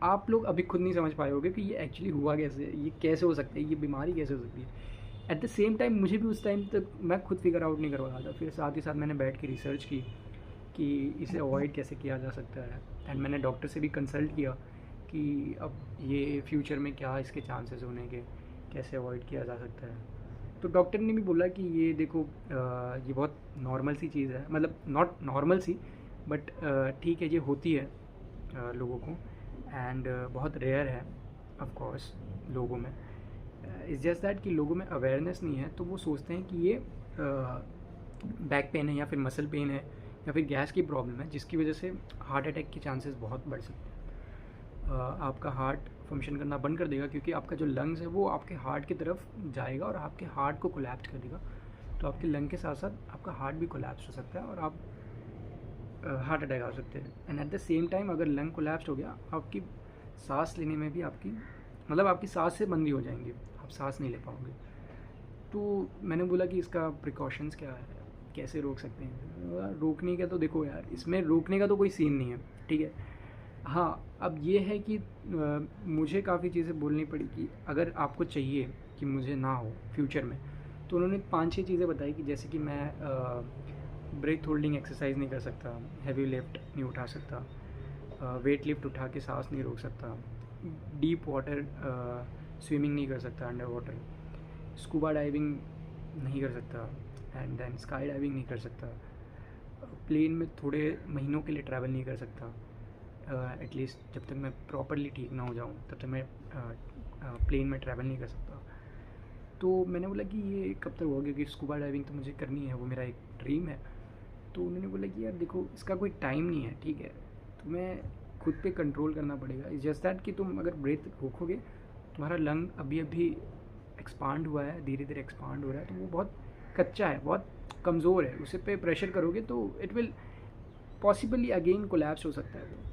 आप लोग अभी खुद नहीं समझ पाए होगे कि ये एक्चुअली हुआ कैसे, ये कैसे हो सकता है, ये बीमारी कैसे हो सकती है। एट द सेम टाइम मुझे भी उस टाइम तक मैं खुद फिगर आउट नहीं कर पा रहा था। फिर साथ ही साथ मैंने बैठ के रिसर्च की कि इसे अवॉइड कैसे किया जा सकता है, एंड मैंने डॉक्टर से भी कंसल्ट किया कि अब ये फ्यूचर में क्या इसके चांसेस होने के, कैसे अवॉइड किया जा सकता है। तो डॉक्टर ने भी बोला कि ये देखो ये बहुत नॉर्मल सी चीज़ है, मतलब नॉट नॉर्मल सी बट ठीक है, ये होती है लोगों को एंड बहुत रेयर है ऑफ कोर्स लोगों में। इट्स जस्ट दैट कि लोगों में अवेयरनेस नहीं है, तो वो सोचते हैं कि ये बैक पेन है या फिर मसल पेन है या फिर गैस की प्रॉब्लम है, जिसकी वजह से हार्ट अटैक के चांसेस बहुत बढ़ सकते हैं। आपका हार्ट फंक्शन करना बंद कर देगा क्योंकि आपका जो लंग्स है वो आपके हार्ट की तरफ जाएगा और आपके हार्ट को कोलैप्स कर देगा। तो आपके लंग के साथ साथ आपका हार्ट भी कोलैप्स हो सकता है और आप हार्ट अटैक आ सकते हैं। And eight the same time अगर लंग कोलैप्स हो गया, आपकी सांस लेने में भी आपकी सांस से बंदी हो जाएंगी, आप सांस नहीं ले पाओगे। तो मैंने बोला कि इसका प्रिकॉशंस क्या है, कैसे रोक सकते हैं। रोकने का तो देखो यार, इसमें रोकने का तो कोई सीन नहीं है, ठीक है। हाँ, अब ये है कि मुझे काफ़ी चीज़ें बोलनी पड़ी कि अगर आपको चाहिए कि मुझे ना हो फ्यूचर में, तो उन्होंने 5-6 चीज़ें बताई कि जैसे कि मैं ब्रेथ होल्डिंग एक्सरसाइज नहीं कर सकता, हैवी लिफ्ट नहीं उठा सकता, वेट लिफ्ट उठा के सांस नहीं रोक सकता, डीप वाटर स्विमिंग नहीं कर सकता अंडर वाटर, स्कूबा डाइविंग नहीं कर सकता, एंड देन स्काई डाइविंग नहीं कर सकता, प्लेन में थोड़े महीनों के लिए ट्रैवल नहीं कर सकता, एटलीस्ट जब तक मैं प्रॉपरली ठीक ना हो जाऊँ तब तक मैं प्लेन में ट्रैवल नहीं कर सकता। तो मैंने बोला कि ये कब तक होगा, क्योंकि स्कूबा डाइविंग तो मुझे करनी है, वो मेरा एक ड्रीम है। तो उन्होंने बोला कि यार देखो इसका कोई टाइम नहीं है, ठीक है, तुम्हें खुद पे कंट्रोल करना पड़ेगा। इट्स जस्ट दैट कि तुम अगर ब्रेथ रोकोगे, तुम्हारा लंग अभी एक्सपांड हुआ है, धीरे धीरे एक्सपांड हो रहा है, तो वो बहुत कच्चा है, बहुत कमज़ोर है, उसे पे प्रेशर करोगे तो it will possibly again collapse हो सकता है वो।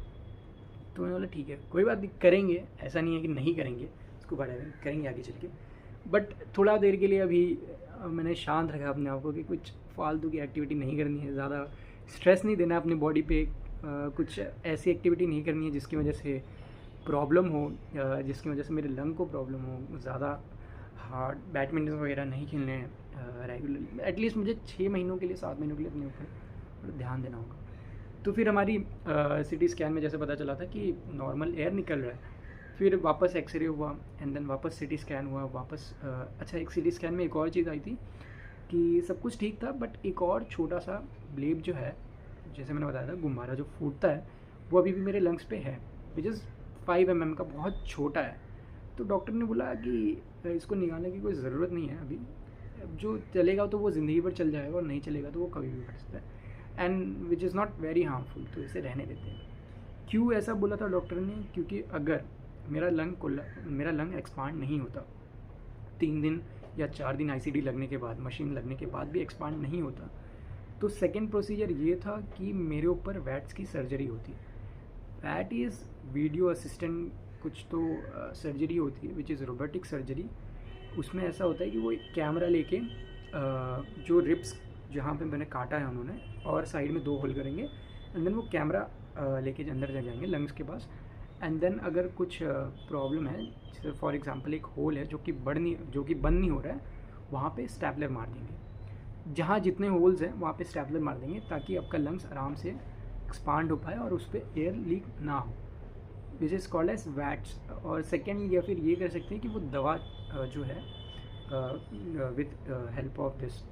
तो मैंने बोला ठीक है, कोई बात नहीं, करेंगे, ऐसा नहीं है कि नहीं करेंगे, स्कूबा डाइविंग करेंगे आगे चल के। बट थोड़ा देर के लिए अभी मैंने शांत रखा अपने आप को कि कुछ फालतू की एक्टिविटी नहीं करनी है, ज़्यादा स्ट्रेस नहीं देना अपनी बॉडी पे, कुछ ऐसी एक्टिविटी नहीं करनी है जिसकी वजह से प्रॉब्लम हो, जिसकी वजह से मेरे लंग को प्रॉब्लम हो, ज़्यादा हार्ड बैडमिंटन वगैरह नहीं खेलने हैं रेगुलरली। एटलीस्ट मुझे 6 महीनों के लिए 7 महीनों के लिए अपने ऊपर ध्यान देना होगा। तो फिर हमारी सिटी स्कैन में जैसे पता चला था कि नॉर्मल एयर निकल रहा है, फिर वापस एक्सरे हुआ एंड देन वापस सिटी स्कैन हुआ वापस। अच्छा, एक सिटी स्कैन में एक और चीज़ आई थी कि सब कुछ ठीक था बट एक और छोटा सा ब्लेब जो है, जैसे मैंने बताया था गुब्बारा जो फूटता है, वो अभी भी मेरे लंग्स पे है, विच इज़ 5 mm का, बहुत छोटा है। तो डॉक्टर ने बोला कि इसको निकालने की कोई ज़रूरत नहीं है अभी, जो चलेगा तो वो ज़िंदगी भर चल जाएगा और नहीं चलेगा तो वो कभी भी बढ़ सकता है, and which is not very harmful, तो इसे रहने देते हैं। क्यों ऐसा बोला था डॉक्टर ने? क्योंकि अगर मेरा लंग एक्सपांड नहीं होता 3 दिन या 4 दिन आईसीडी लगने के बाद, मशीन लगने के बाद भी एक्सपांड नहीं होता। तो सेकंड प्रोसीजर ये था कि मेरे ऊपर वैट्स की सर्जरी होती है। वैट इज़ वीडियो असिस्टेंट कुछ तो सर्जरी होती है, विच इज़ रोबोटिक सर्जरी। उसमें ऐसा होता है कि वो एक कैमरा लेके जो रिब्स जहाँ पे मैंने काटा है उन्होंने, और साइड में 2 होल करेंगे, एंड देन वो कैमरा लेके अंदर जा जाएंगे लंग्स के पास। एंड देन अगर कुछ प्रॉब्लम है, जैसे फॉर एग्जांपल एक होल है जो कि बंद नहीं हो रहा है, वहाँ पे स्टैपलर मार देंगे। जहाँ जितने होल्स हैं वहाँ पे स्टैपलर मार देंगे ताकि आपका लंग्स आराम से एक्सपांड हो पाए और उस पर एयर लीक ना हो, which is called as VATS. और सेकेंड या फिर ये कर सकते हैं कि वो दवा जो है with help of this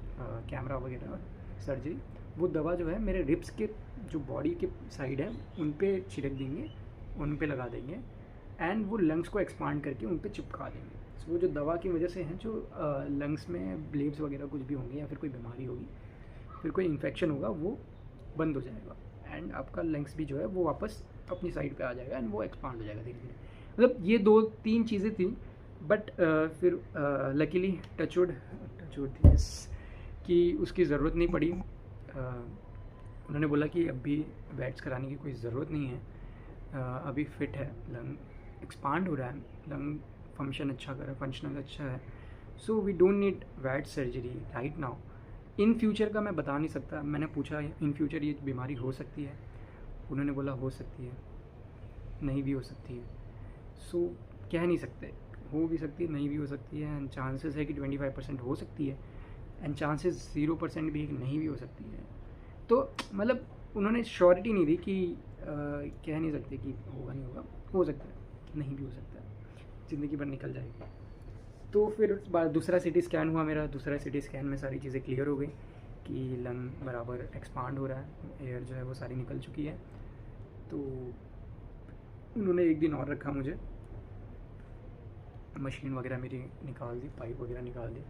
camera वगैरह सर्जरी, वो दवा जो है मेरे रिब्स के जो बॉडी के साइड है उन पे छिड़क देंगे, उन पे लगा देंगे, एंड वो लंग्स को एक्सपांड करके उन पे चिपका देंगे। सो वो जो दवा की वजह से हैं जो लंग्स में ब्लेड्स वगैरह कुछ भी होंगे या फिर कोई बीमारी होगी, फिर कोई इन्फेक्शन होगा, वो बंद हो जाएगा, एंड आपका लंग्स भी जो है वो वापस अपनी साइड पे आ जाएगा एंड वो एक्सपांड हो जाएगा धीरे धीरे। मतलब ये 2-3 चीज़ें थी, बट फिर लकीली टचवुड थी कि उसकी ज़रूरत नहीं पड़ी। उन्होंने बोला कि अभी वैट्स कराने की कोई ज़रूरत नहीं है, अभी फिट है, लंग एक्सपांड हो रहा है, लंग फंक्शन अच्छा कर रहा है, फंक्शनल अच्छा है, so we don't need VAT surgery right now. In future का मैं बता नहीं सकता। मैंने पूछा इन फ्यूचर ये बीमारी हो सकती है, उन्होंने बोला हो सकती है, नहीं भी हो सकती है। सो कह नहीं सकते, हो भी सकती है, नहीं भी हो सकती है, एंड चांसेस है कि 25% हो सकती है, एंड चांसेस 0% भी नहीं भी हो सकती है। तो मतलब उन्होंने श्योरिटी नहीं दी कि कह नहीं सकते कि होगा नहीं होगा, हो सकता है, नहीं भी हो सकता है, ज़िंदगी भर निकल जाएगी। तो फिर दूसरा सिटी स्कैन हुआ मेरा। दूसरा सिटी स्कैन में सारी चीज़ें क्लियर हो गई कि लंग बराबर एक्सपांड हो रहा है, एयर जो है वो सारी निकल चुकी है। तो उन्होंने 1 दिन और रखा मुझे, मशीन वगैरह मेरी निकाल दी, पाइप वगैरह निकाल दी,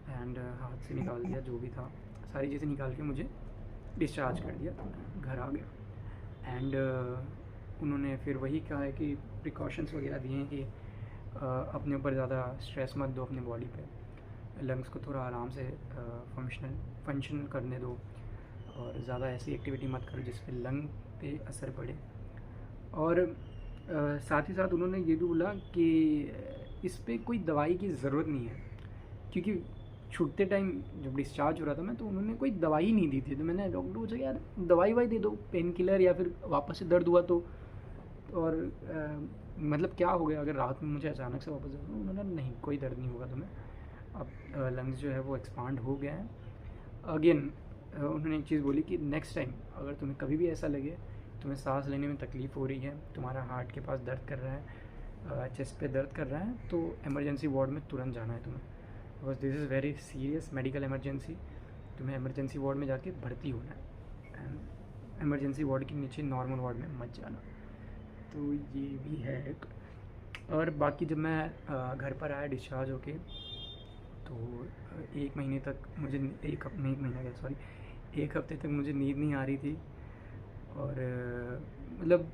एंड हाथ से निकाल दिया, जो भी था सारी चीज़ें निकाल के मुझे डिस्चार्ज कर दिया, घर आ गया। एंड उन्होंने फिर वही कहा है कि प्रिकॉशंस वगैरह दिए हैं कि अपने ऊपर ज़्यादा स्ट्रेस मत दो अपनी बॉडी पे, लंग्स को थोड़ा आराम से फंक्शन करने दो, और ज़्यादा ऐसी एक्टिविटी मत करो जिस पे लंग पे असर पड़े। और साथ ही साथ उन्होंने ये भी बोला कि इस पे कोई दवाई की ज़रूरत नहीं है, क्योंकि छूटते टाइम जब डिस्चार्ज हो रहा था मैं, तो उन्होंने कोई दवाई नहीं दी थी। तो मैंने डॉक्टर को पूछा यार दवाई दे दो, पेन किलर, या फिर वापस से दर्द हुआ तो, और मतलब क्या हो गया अगर रात में मुझे अचानक से वापस दर्द हुआ। उन्होंने नहीं, कोई दर्द नहीं होगा तुम्हें, अब लंग्स जो है वो एक्सपांड हो गया है। अगेन उन्होंने एक चीज़ बोली कि नेक्स्ट टाइम अगर तुम्हें कभी भी ऐसा लगे तुम्हें सांस लेने में तकलीफ़ हो रही है, तुम्हारा हार्ट के पास दर्द कर रहा है, चेस्ट पे दर्द कर रहा है, तो इमरजेंसी वार्ड में तुरंत जाना है तुम्हें, because this is very serious medical emergency. तुम्हें इमरजेंसी वार्ड में जाके भर्ती होना है, एंड इमरजेंसी वार्ड के नीचे नॉर्मल वार्ड में मत जाना। तो ये भी है। और बाकी जब मैं घर पर आया डिस्चार्ज होके, तो 1 महीने तक मुझे एक हफ्ते तक मुझे नींद नहीं आ रही थी। और मतलब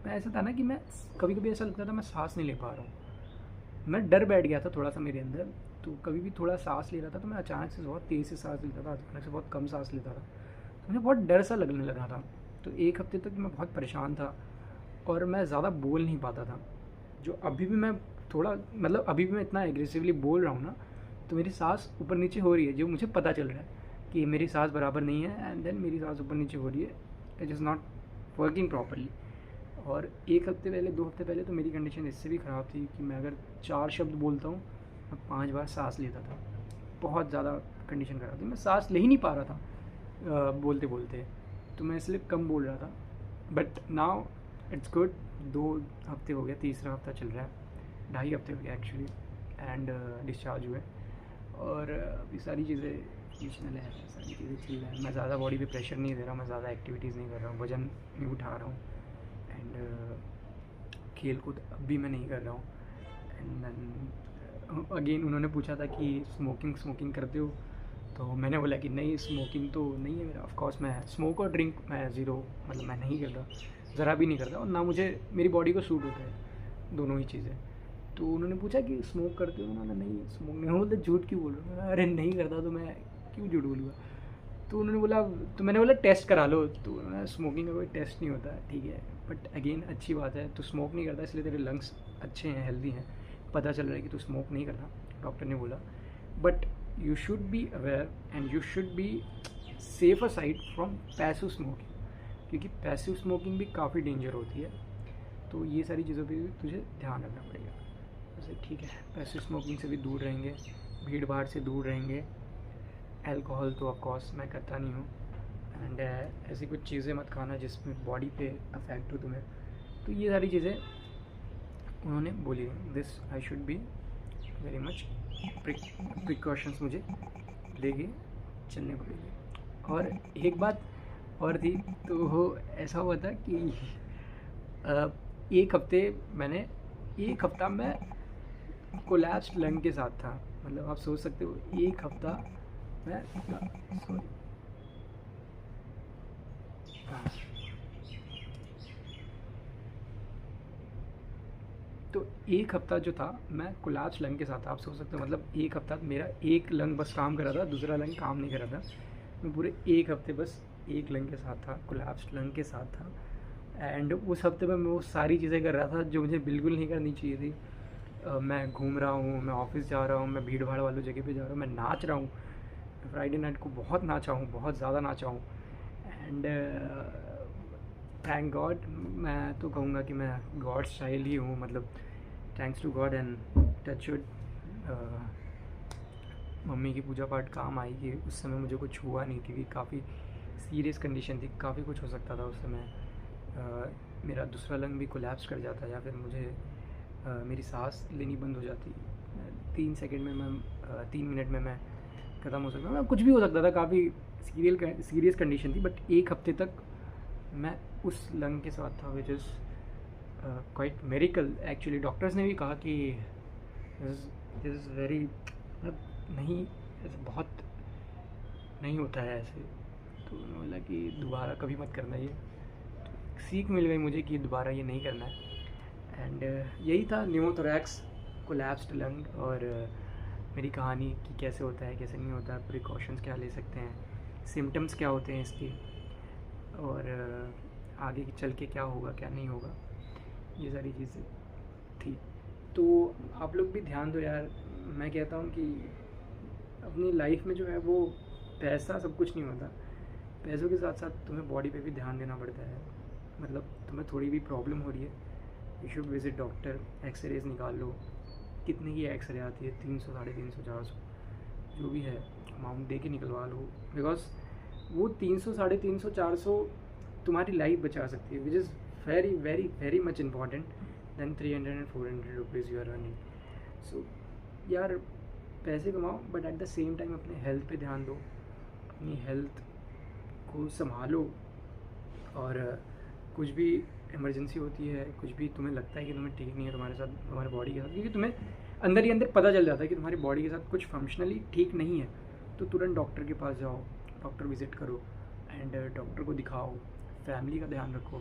मैं ऐसा था ना कि मैं कभी कभी ऐसा लगता था मैं सांस नहीं ले पा रहा हूँ। मैं डर बैठ गया था थोड़ा सा मेरे अंदर, तो कभी भी थोड़ा सांस ले रहा था तो मैं अचानक से बहुत तेज़ से सांस लेता था, अचानक से बहुत कम सांस लेता था, तो मुझे बहुत डर सा लगने लगा था। तो 1 हफ्ते तक मैं बहुत परेशान था और मैं ज़्यादा बोल नहीं पाता था। जो अभी भी मैं थोड़ा मतलब अभी भी मैं इतना एग्रेसिवली बोल रहा हूँ ना, तो मेरी सांस ऊपर नीचे हो रही है, जो मुझे पता चल रहा है कि मेरी सांस बराबर नहीं है, एंड देन मेरी सांस ऊपर नीचे हो रही है, it is not working properly. और 1 हफ्ते पहले 2 हफ्ते पहले तो मेरी कंडीशन इससे भी ख़राब थी कि मैं अगर 4 शब्द बोलता हूँ मैं 5 बार सांस लेता था। बहुत ज़्यादा कंडीशन ख़राब थी, मैं सांस ले ही नहीं पा रहा था बोलते बोलते, तो मैं इसलिए कम बोल रहा था। बट नाउ इट्स गुड, 2 हफ्ते हो गए, तीसरा हफ्ता चल रहा है, 2.5 हफ्ते हो गया एक्चुअली, एंड डिस्चार्ज हुए। और अभी सारी चीज़ें फंक्शनल है, सारी चीज़ें चिल है। मैं ज़्यादा बॉडी पे प्रेशर नहीं दे रहा हूँ, मैं ज़्यादा एक्टिविटीज़ नहीं कर रहा हूँ, वज़न नहीं उठा रहा हूँ, एंड खेल कूद अब भी मैं नहीं कर रहा हूँ। एंड देन अगेन उन्होंने पूछा था कि स्मोकिंग करते हो, तो मैंने बोला कि नहीं, स्मोकिंग तो नहीं है मेरा। ऑफकोर्स मैं स्मोक और ड्रिंक मैं ज़ीरो, मतलब मैं नहीं करता, ज़रा भी नहीं करता, और ना मुझे मेरी बॉडी को सूट होता है दोनों ही चीज़ें। तो उन्होंने पूछा कि स्मोक करते हो? उन्होंने नहीं स्मोक नहीं। बोलते झूठ क्यों बोल रहे हो? अरे नहीं करता तो मैं क्यों झूठ बोलूँगा? तो उन्होंने बोला, तो मैंने बोला टेस्ट करा लो। तो उन्होंने स्मोकिंग का कोई टेस्ट नहीं होता, ठीक है, बट अगेन अच्छी बात है, तो स्मोक नहीं करता इसलिए तेरे लंग्स अच्छे हैं, हेल्दी हैं, पता चल रहा है कि तू स्मोक नहीं करता, डॉक्टर ने बोला। But you should be aware and you should be safe aside from passive smoking, क्योंकि पैसिव स्मोकिंग भी काफ़ी डेंजर होती है। तो ये सारी चीज़ों पे भी तुझे ध्यान रखना पड़ेगा। वैसे ठीक है, पैसिव स्मोकिंग से भी दूर रहेंगे, भीड़ भाड़ से दूर रहेंगे। अल्कोहल तो ऑफ कोर्स मैं करता नहीं हूँ, एंड ऐसी कुछ चीज़ें मत खाना जिसमें बॉडी पे अफेक्ट हो तुम्हें। तो ये सारी चीज़ें उन्होंने बोली। This I should be very much precautions मुझे लेके चलने पड़ेंगे। और एक बात और थी, तो वो ऐसा हुआ था कि एक हफ्ता मैं कोलैप्स्ड लंग के साथ था। मतलब आप सोच सकते हो, एक हफ्ता मैं सॉरी तो एक हफ्ता जो था मैं कोलैप्स लंग के साथ था। आप सोच सकते हो, मतलब एक हफ्ता मेरा एक लंग बस काम कर रहा था, दूसरा लंग काम नहीं कर रहा था। मैं पूरे एक हफ्ते बस एक लंग के साथ था, कोलैप्स लंग के साथ था। एंड उस हफ्ते में मैं वो सारी चीज़ें कर रहा था जो मुझे बिल्कुल नहीं करनी चाहिए थी। मैं घूम रहा हूँ, मैं ऑफिस जा रहा हूँ, मैं भीड़ भाड़ वालों जगह पे जा रहा हूँ, मैं नाच रहा हूँ। फ्राइडे नाइट को बहुत नाचा हूँ, बहुत ज़्यादा नाचा हूँ। एंड थैंक गॉड, मैं तो कहूँगा कि मैं गॉड स्टाइल ही हूँ, मतलब thanks to God and touch wood mummy की पूजा पाठ काम आई कि उस समय मुझे कुछ हुआ नहीं, क्योंकि काफ़ी सीरियस कंडीशन थी, काफ़ी कुछ हो सकता था उस समय। मेरा दूसरा लंग भी कोलैप्स कर जाता, या फिर मुझे मेरी सांस लेनी बंद हो जाती। 3 सेकंड में मैं 3 मिनट में मैं ख़त्म हो सकता था, कुछ भी हो सकता था, काफ़ी सीरियस कंडीशन थी। बट एक हफ्ते तक मैं उस लंग के साथ था, which is quite miracle actually. Doctors ने भी कहा कि दिस इज़ वेरी, मतलब नहीं, ऐसे बहुत नहीं होता है ऐसे। तो उन्होंने बोला कि दोबारा कभी मत करना ये। तो सीख मिल गई मुझे कि दोबारा ये नहीं करना है। एंड यही था न्यूमोथोरैक्स, कोलैप्स्ड लंग, और मेरी कहानी कि कैसे होता है, कैसे नहीं होता है, प्रिकॉशंस क्या ले सकते हैं, सिम्टम्स क्या होते हैं इसके, और आगे चल के क्या होगा क्या नहीं होगा, ये सारी चीज़ें थी। तो आप लोग भी ध्यान दो यार। मैं कहता हूँ कि अपनी लाइफ में जो है वो पैसा सब कुछ नहीं होता, पैसों के साथ साथ तुम्हें बॉडी पे भी ध्यान देना पड़ता है। मतलब तुम्हें थोड़ी भी प्रॉब्लम हो रही है, you should visit doctor, x-rays निकाल लो। कितने की एक्सरे आती है, 300, 350, 400 जो भी है अमाउंट दे के निकलवा लो, बिकॉज वो 300, 350, 400 तुम्हारी लाइफ बचा सकती है, which is very very very much important than 300 and 400 rupees you are earning. So यार पैसे कमाओ, but at the same time अपने हेल्थ पे ध्यान दो, अपनी हेल्थ को संभालो। और कुछ भी इमरजेंसी होती है, कुछ भी तुम्हें लगता है कि तुम्हें ठीक नहीं है तुम्हारे साथ, तुम्हारे बॉडी के साथ, क्योंकि तुम्हें अंदर ही अंदर पता चल जाता है कि तुम्हारी बॉडी के साथ कुछ फंक्शनली ठीक नहीं है, तो तुरंत डॉक्टर के पास जाओ, डॉक्टर विजिट करो एंड डॉक्टर को दिखाओ। फैमिली का ध्यान रखो,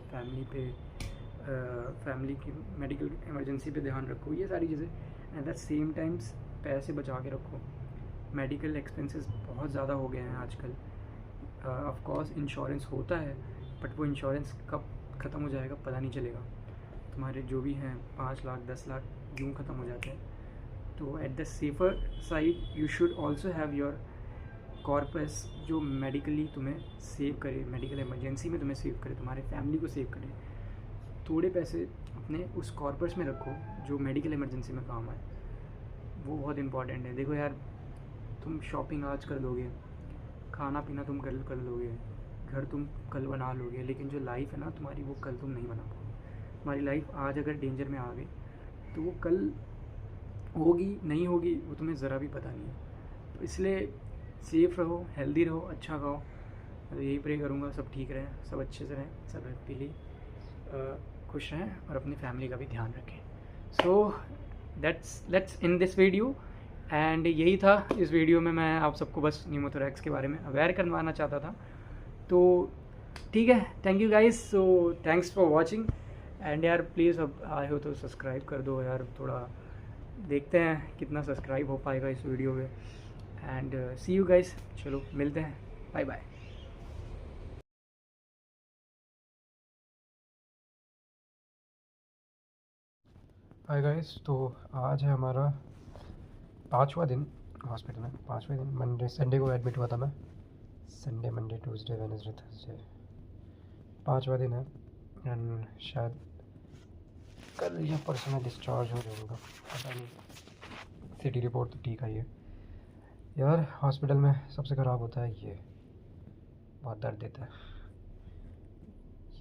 फैमिली की मेडिकल इमरजेंसी पे ध्यान रखो, ये सारी चीज़ें। एट द सेम टाइम्स पैसे बचा के रखो। मेडिकल एक्सपेंसेस बहुत ज़्यादा हो गए हैं आजकल। ऑफ कोर्स इंश्योरेंस होता है, बट वो इंश्योरेंस कब ख़त्म हो जाएगा पता नहीं चलेगा। तुम्हारे जो भी हैं 5 लाख 10 लाख यूँ ख़त्म हो जाते हैं। तो at the safer side you should also have your corpus, जो मेडिकली तुम्हें सेव करे, मेडिकल इमरजेंसी में तुम्हें सेव करे, तुम्हारे फैमिली को सेव करे। थोड़े पैसे अपने उस कॉर्पस में रखो जो मेडिकल इमरजेंसी में काम आए, वो बहुत इंपॉर्टेंट है। देखो यार, तुम शॉपिंग आज कर लोगे, खाना पीना तुम कर लोगे, घर तुम कल बना लोगे, लेकिन जो लाइफ है ना तुम्हारी, वो कल तुम नहीं बना पाओगे। तुम्हारी लाइफ आज अगर डेंजर में आ गई तो वो कल होगी नहीं होगी वो तुम्हें ज़रा भी पता नहीं है। तो इसलिए सेफ़ रहो, हेल्दी रहो, अच्छा खाओ। मैं यही प्रे करूँगा सब ठीक रहें, सब अच्छे से रहें, सब हैप्पीली खुश रहें और अपनी फैमिली का भी ध्यान रखें। So let's in this video. And यही था इस वीडियो में, मैं आप सबको बस न्यूमोथोरैक्स के बारे में अवेयर करवाना चाहता था। तो ठीक है, thank you guys, so thanks for watching. And यार प्लीज़ अब आए हो तो सब्सक्राइब कर दो यार, थोड़ा देखते हैं कितना सब्सक्राइब हो पाएगा इस वीडियो पे। एंड सी यू गाइस, चलो मिलते हैं, बाय बाय। हाय गाइस, तो आज है हमारा 5वां दिन हॉस्पिटल में। 5वें दिन मंडे संडे को एडमिट हुआ था मैं। Sunday Monday Tuesday Wednesday Thursday 5वां दिन है। एंड शायद कल या परसों में डिस्चार्ज हो जाऊँगा, पता नहीं। सिटी रिपोर्ट तो ठीक आई है। यार हॉस्पिटल में सबसे ख़राब होता है ये, बहुत दर्द देता है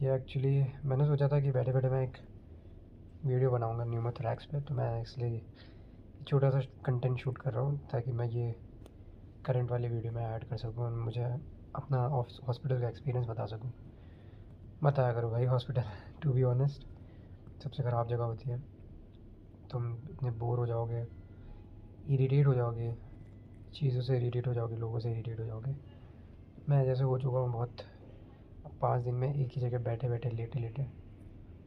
ये। एक्चुअली मैंने सोचा था कि बैठे बैठे मैं एक वीडियो बनाऊंगा न्यूमोथोरैक्स पे, तो मैं इसलिए छोटा सा कंटेंट शूट कर रहा हूँ ताकि मैं ये करंट वाली वीडियो में ऐड कर सकूँ और मुझे अपना हॉस्पिटल का एक्सपीरियंस बता सकूँ। मत आया करो भाई हॉस्पिटल, टू बी ऑनेस्ट सबसे ख़राब जगह होती है। तुम इतने बोर हो जाओगे, इरिटेट हो जाओगे, चीज़ों से इरिटेट हो जाओगे, लोगों से इरिटेट हो जाओगे। मैं जैसे हो चुका हूँ बहुत। 5 दिन में एक ही जगह बैठे बैठे लेटे लेटे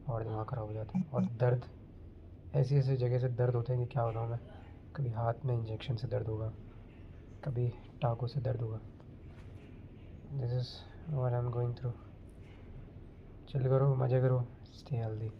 और दिमाग ख़राब हो जाता है। और दर्द, ऐसी ऐसी जगह से दर्द होते हैं कि क्या बताऊँ मैं। कभी हाथ में इंजेक्शन से दर्द होगा, कभी टाँगों से दर्द होगा। This is what I am going through. Chill करो, मज़े करो, स्टे हेल्दी।